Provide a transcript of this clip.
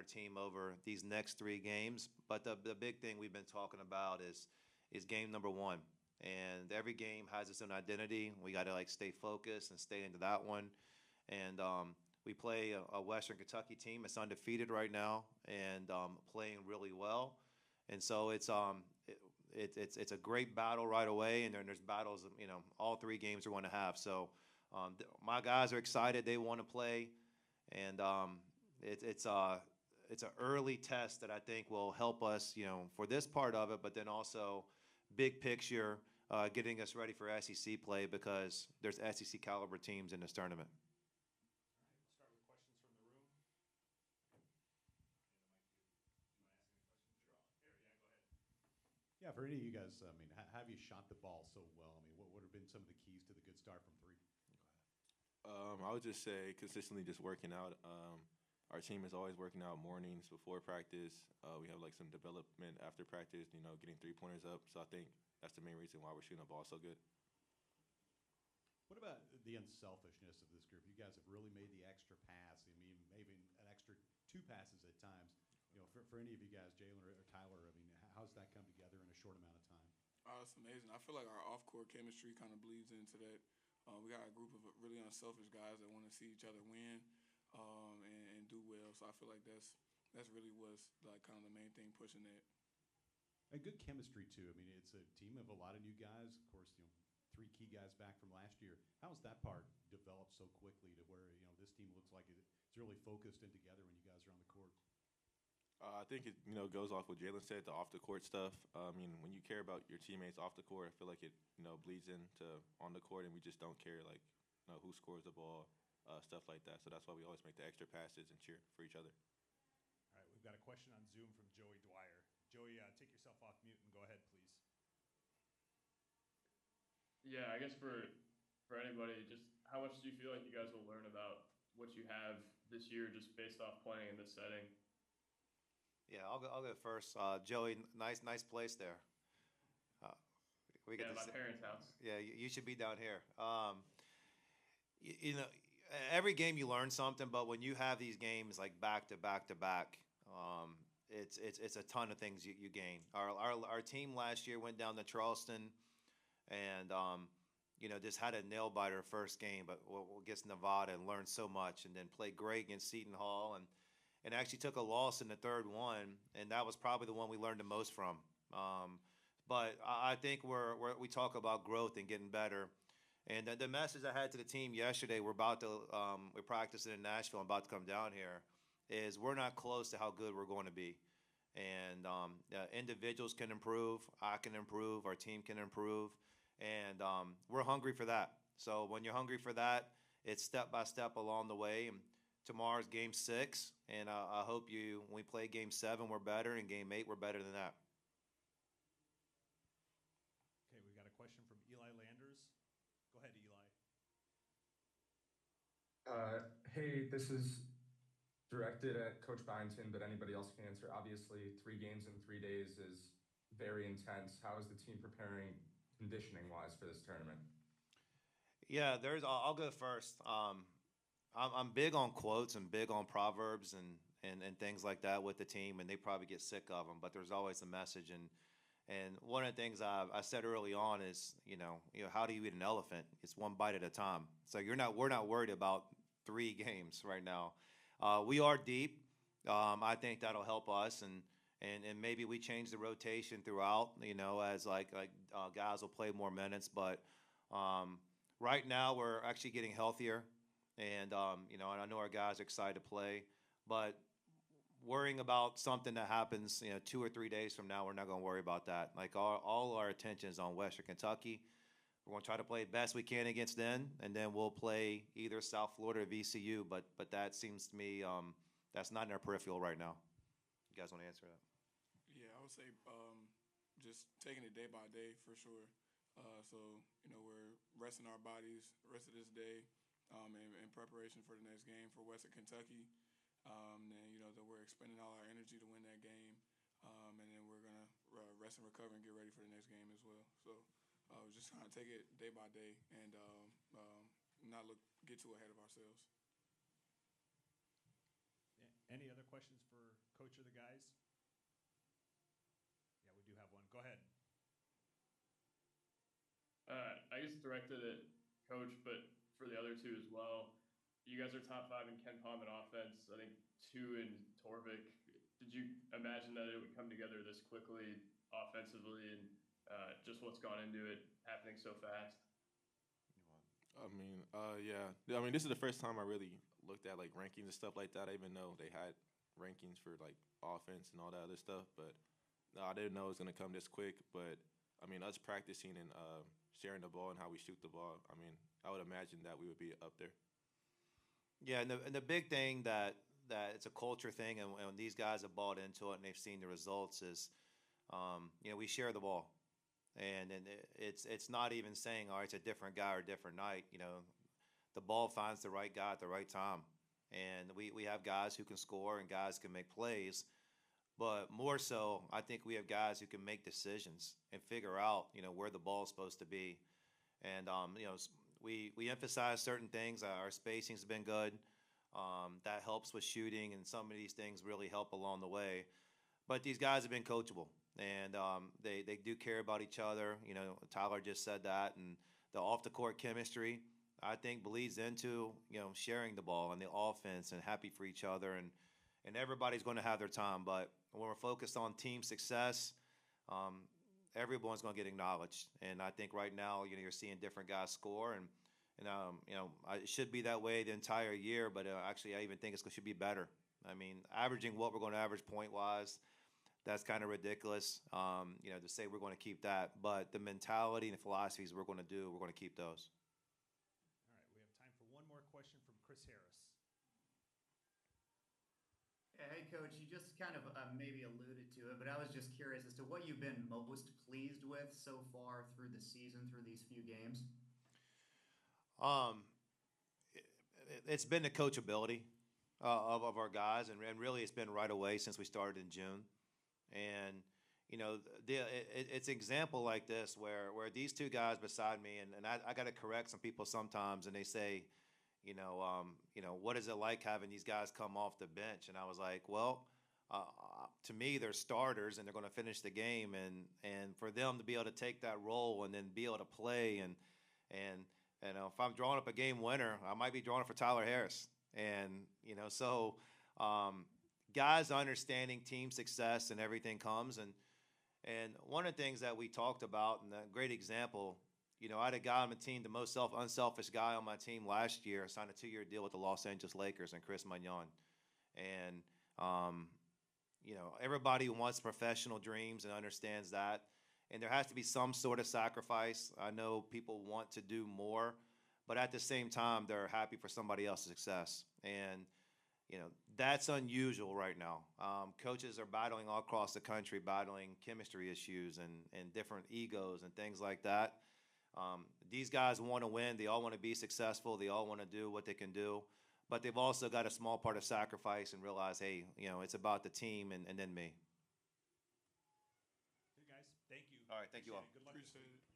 team over these next 3 games. But the big thing we've been talking about is game number one. And every game has its own identity. We got to like stay focused and stay into that one. And we play a Western Kentucky team that's undefeated right now and playing really well. And so it's a great battle right away. And then there's battles, all 3 games are going to have. So my guys are excited. They want to play, and it's an early test that I think will help us, for this part of it, but then also big picture, getting us ready for SEC play because there's SEC caliber teams in this tournament. All right, we'll start with questions from the room. Yeah, for any of you guys, have you shot the ball so well? What would have been some of the keys to the good start from 3? I would just say consistently just working out. Our team is always working out mornings before practice. We have like some development after practice, getting 3-pointers up. So I think that's the main reason why we're shooting the ball so good. What about the unselfishness of this group? You guys have really made the extra pass. Maybe an extra 2 passes at times. For any of you guys, Jalen or Tyler, how's that come together in a short amount of time? It's amazing. I feel like our off-court chemistry kind of bleeds into that. We got a group of really unselfish guys that want to see each other win and do well. So I feel like that's really what's like kind of the main thing pushing that. A good chemistry too. It's a team of a lot of new guys. Of course, 3 key guys back from last year. How's that part developed so quickly to where this team looks like it's really focused and together when you guys are on the court? I think it goes off what Jalen said, the off the court stuff. When you care about your teammates off the court, I feel like it bleeds into on the court, and we just don't care like who scores the ball, stuff like that. So that's why we always make the extra passes and cheer for each other. All right, we've got a question on Zoom from Joey Dwyer. Joey, take yourself off mute and go ahead, please. Yeah, I guess for anybody, just how much do you feel like you guys will learn about what you have this year just based off playing in this setting? Yeah, I'll go first. Joey, nice place there. My parents' house. Yeah, you should be down here. Every game you learn something, but when you have these games like back to back to back, it's a ton of things you gain. Our team last year went down to Charleston, and just had a nail biter first game, but we'll get Nevada and learned so much, and then played great against Seton Hall, and actually took a loss in the third one, and that was probably the one we learned the most from. But I think we talk about growth and getting better. And the message I had to the team yesterday, we practiced in Nashville and about to come down here, is we're not close to how good we're going to be. And individuals can improve, I can improve, our team can improve, and we're hungry for that. So when you're hungry for that, it's step by step along the way. And tomorrow's game 6, and I hope when we play game 7, we're better, and game 8, we're better than that. Okay, we got a question from Eli Landers. Go ahead, Eli. Hey, this is directed at Coach Byington, but anybody else can answer. Obviously, 3 games in 3 days is very intense. How is the team preparing conditioning-wise for this tournament? Yeah, I'll go first. I'm big on quotes and big on proverbs and things like that with the team, and they probably get sick of them, but there's always a message. And one of the things I said early on is, how do you eat an elephant? It's one bite at a time. So we're not worried about 3 games right now. We are deep. I think that'll help us, and maybe we change the rotation throughout, as like guys will play more minutes. But right now we're actually getting healthier, and and I know our guys are excited to play, but worrying about something that happens, 2 or 3 days from now, we're not going to worry about that. Like all our attention is on Western Kentucky. We're going to try to play the best we can against them, and then we'll play either South Florida or VCU. But that seems to me that's not in our peripheral right now. You guys want to answer that? Yeah, I would say just taking it day by day for sure. So we're resting our bodies the rest of this day in preparation for the next game for Western Kentucky. And that we're expending all our energy to win that game, and then we're gonna rest and recover and get ready for the next game as well. So we're just trying to take it day by day and not get too ahead of ourselves. Yeah. Any other questions for Go ahead. I guess directed at Coach, but for the other two as well. You guys are top 5 in Ken Palm in offense. I think 2 in Torvik. Did you imagine that it would come together this quickly offensively, and just what's gone into it happening so fast? I mean, yeah. I mean, this is the first time I really looked at like rankings and stuff like that. I even know they had rankings for like offense and all that other stuff, but no, I didn't know it was gonna come this quick. But I mean, us practicing and sharing the ball and how we shoot the ball. I mean, I would imagine that we would be up there. Yeah, and the big thing that it's a culture thing, and these guys have bought into it and they've seen the results is, we share the ball, and it's not even saying, all right, it's a different guy or a different night. The ball finds the right guy at the right time, and we have guys who can score and guys can make plays, but more so, I think we have guys who can make decisions and figure out, where the ball is supposed to be, and we emphasize certain things. Our spacing's been good. That helps with shooting, and some of these things really help along the way. But these guys have been coachable, and they do care about each other. Tyler just said that, and the off-the-court chemistry, I think, bleeds into sharing the ball and the offense and happy for each other, and everybody's going to have their time. But when we're focused on team success, everyone's going to get acknowledged. And I think right now, you're seeing different guys score, and it should be that way the entire year. But actually, I even think it should be better. I mean, averaging what we're going to average point-wise, that's kind of ridiculous. To say we're going to keep that, but the mentality and the philosophies we're going to keep those. All right, we have time for one more question from Chris Harris. Hey, Coach, you just kind of maybe alluded to it, but I was just curious as to what you've been most pleased with so far through the season, through these few games. It's been the coachability of our guys, and really it's been right away since we started in June. And it's an example like this where these two guys beside me, and I got to correct some people sometimes, and they say, what is it like having these guys come off the bench? And I was like, well, to me, they're starters, and they're going to finish the game, and for them to be able to take that role and then be able to play, and if I'm drawing up a game winner, I might be drawing it for Tyler Harris, and so guys understanding team success and everything comes, and one of the things that we talked about, and a great example. I had a guy on my team, the most unselfish guy on my team last year, signed a 2-year deal with the Los Angeles Lakers, and Chris Magnon. And, everybody wants professional dreams and understands that. And there has to be some sort of sacrifice. I know people want to do more, but at the same time, they're happy for somebody else's success. And, that's unusual right now. Coaches are battling all across the country, battling chemistry issues and different egos and things like that. These guys want to win. They all want to be successful. They all want to do what they can do. But they've also got a small part of sacrifice and realize, hey, it's about the team and then me. Hey, guys, thank you. All right, thank you all. Good luck. Appreciate it.